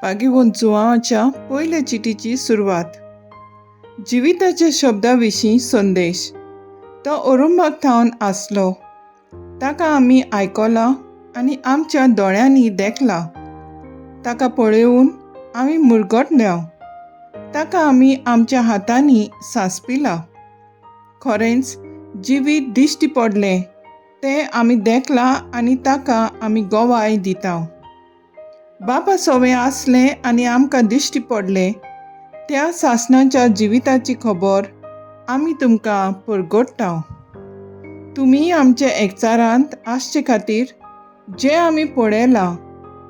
पागिवून जुआंच्या पयले चिटीची सुरवात. जिविताच्या शब्दाविशीं संदेश. तो अरुंबाक थावन आसलो. ताका आमी आयकलां आनी आमच्या दोळ्यांनी देखला. ताका पळयोवन आमी मुरगटल्या. ताका आमी आमच्या हातांनी सांसपिलां. खरेंच जिवीत दिश्टी पडलें तें आमी देखलां आनी ताका आमी गोवाय दिता. बापा सवें आसलें आनी आमकां दिश्टी पडलें त्या सासणाच्या जिविताची खबर आमी तुमकां परगट्टा. तुमी आमचे एकचारांत आसचे खातीर जें आमी पळयलां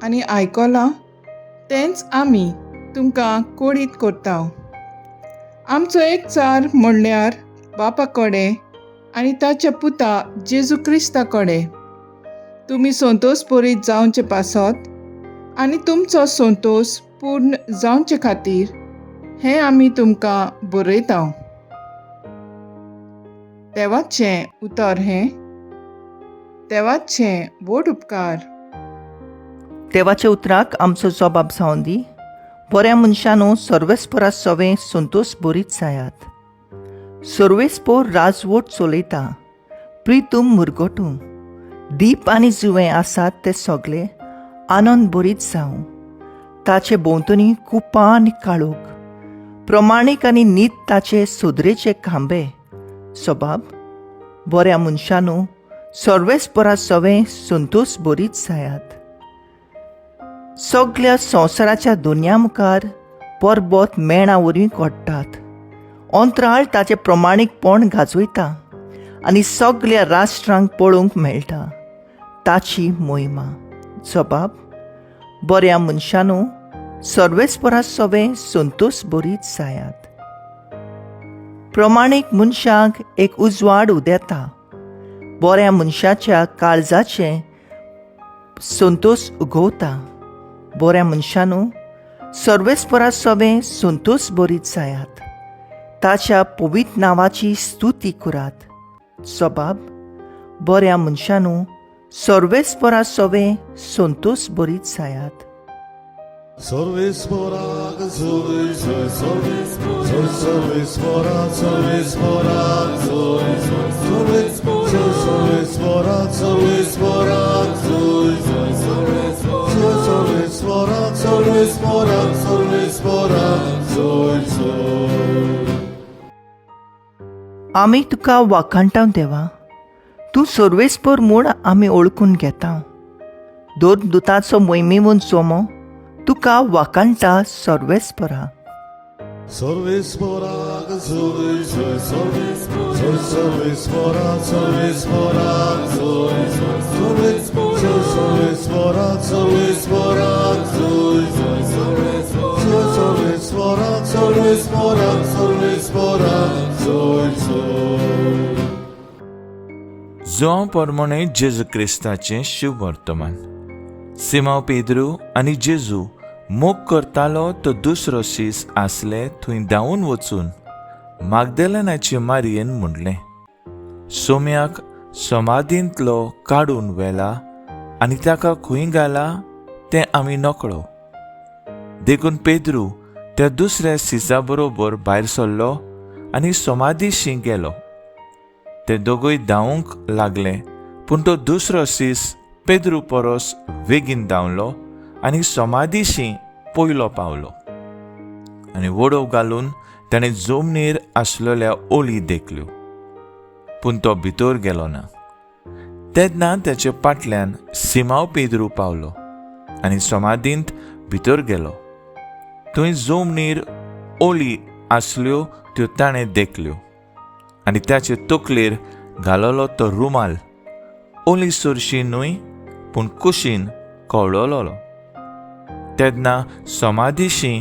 आनी आयकलां तेंच आमी तुमकां कळीत करता. आमचो एकचार म्हणल्यार बापा कडेन आनी ताच्या पुता जेजू क्रिस्ता कडेन. तुमी संतोश बरीत जावचे पासत आनी तुमचो संतोश पूर्ण जावचे खातीर हें आमी तुमकां बरयता. देवाचें उतर हें. देवाचें व्हड उपकार. देवाच्या उतराक आमचो जबाब जावन दी. बऱ्या मनशानो सर्वेस्परा सवें संतोश बरीत जायात. सर्वेस्पोर राजवट चलयता. प्रितूम मुरगटू. दीप आनी जुवें आसात ते सगळे आनंद बरीत जावं. ताचे भोंवतणी कुपां आनी काळोख. प्रमाणीक आनी नीत ताचे सुदरेचे खांबे. सबाब बऱ्या मनशानो सर्वेस्परा सवें संतोश बरीत जायात. सगळ्या संवसाराच्या दुनिया मुखार परबत मेणा वरवीं घडटात. अंतराळ ताचें प्रमाणीकपण गाजयता आनी सगळ्या राष्ट्रांक पळोवंक मेळटा ताची मोहिमा. जबाब बऱ्या मनशानो सर्वेस्परा सवें संतोश बरीत जायात. प्रमाणीक मनशाक एक उजवाड उदेता. बऱ्या मनशाच्या काळजाचें संतोष उगवता. बऱ्या मनशानो सर्वेस्परा सवें संतोष बरीत जायात. ताच्या पवित्र नांवाची स्तुती करात. जबाब बऱ्या मनशानो सर्वेस्परा सवें संतोश बरीत जायात. Sorvesporak, sorvesporak, sorvesporak, sorvesporak, sorvesporak, आमी तुका वाखाणटां देवा. तूं सर्वेस्पर म्हूण आमी ओळखून घेता. दोन दुतांचो मोहिमेवून सोमो तुका वाखाणटा सर्वेस्परा. Sorvesporak, sorvesporak, sorvesporak, जों परमणे जेजू क्रिस्ताचें शिव वर्तमान. सिमांव पेद्रू आनी जेजू मोग करतालो तो दुसरो शीस आसले थंय धांवून वचून मागदलेनाचे मारयेन म्हणलें, सोम्याक समाधींतलो काडून व्हेला आनी ताका खंय घाला तें आमी नकळो. देखून पेद्रू त्या दुसऱ्या शिसा बरोबर भायर सरलो आनी समाधीशी गेलो. ते दोगूय धांवूंक लागले, पूण तो दुसरो शीस पेद्रू परस बेगीन धांवलो आनी समाधीशी पयलो पावलो. आनी वडो घालून ताणें जमनीर आसलेल्या ओळी देखल्यो, पूण तो भितर गेलो ना. तेन्ना ताचे फाटल्यान सिमांव पेद्रू पावलो आनी समाधींत भितर गेलो. थंय जमनीर ओळी आसल्यो त्यो ताणें देखल्यो आनी ताचे तकलेर घालोलो तो रुमाल ओली सुरशी न्हय पूण कुशीन कवळलोलो. तेन्ना समाधीशी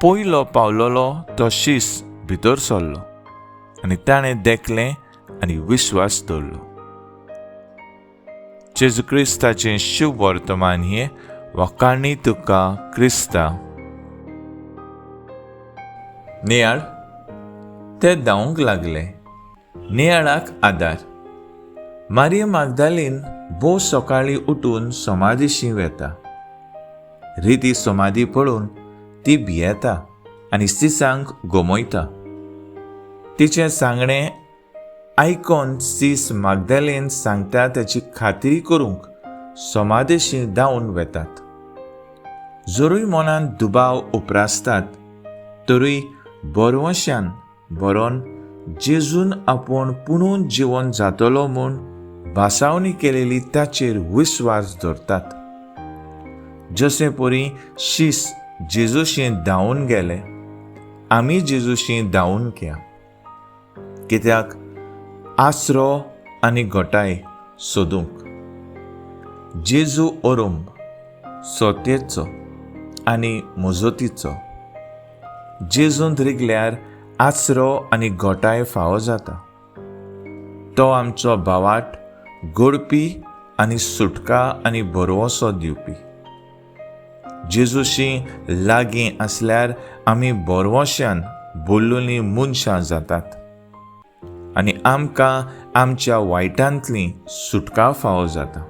पयलो पावलोलो तो शीस भितर सरलो आनी ताणें देखलें आनी विश्वास दवरलो. जेजू क्रिस्ताचें शिव वर्तमान हें वखाणी तुका क्रिस्ता. नियाळ ते धांवूंक लागले. नियाळाक आदार. मारिया मागदालीन भोव सकाळीं उठून समाधीशी वेता. रिती समाधी पळोवन ती भियेता आनी सिसांक गोमयता. तिचें सांगणें आयकोन सीस मागदलेन सांगता ताची खात्री करूंक समाधेशी धांवन वेतात. जरूय मनांत दुबाव उप्रासतात तरूय बरवश्यान बरोवन जेजून आपूण पुणून जिवन जातलो म्हूण भासावणी केलेली ताचेर विस्वास दवरतात. जशें परी शीस जेजूशी धांवून गेले, आमी जेजूशी धांवून घेया. कित्याक आसरो आनी घोटाय सोदूंक जेजू ओरूंब सोतेचो आनी मोजोतीचो. जेजूंत रिगल्यार आसरो आनी घोटाय फावो जाता. तो आमचो भावाट घडपी आनी सुटका आनी बरवोसो दिवपी. जेजूशी लागीं आसल्यार आमी बरवोश्यान बोल्लुलीं मनशां जातात आनी आमकां आमच्या वायटांतली सुटका फावो जाता.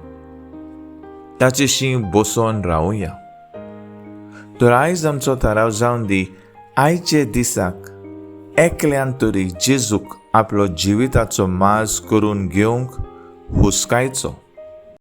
ताचेशी बसोन रावुया. तर आयज आमचो थाराव जावन दी आयचे दिसाक एकल्यान तरी जेजूक आपलो जिविताचो माज करून घेवंक हुस्कायचो.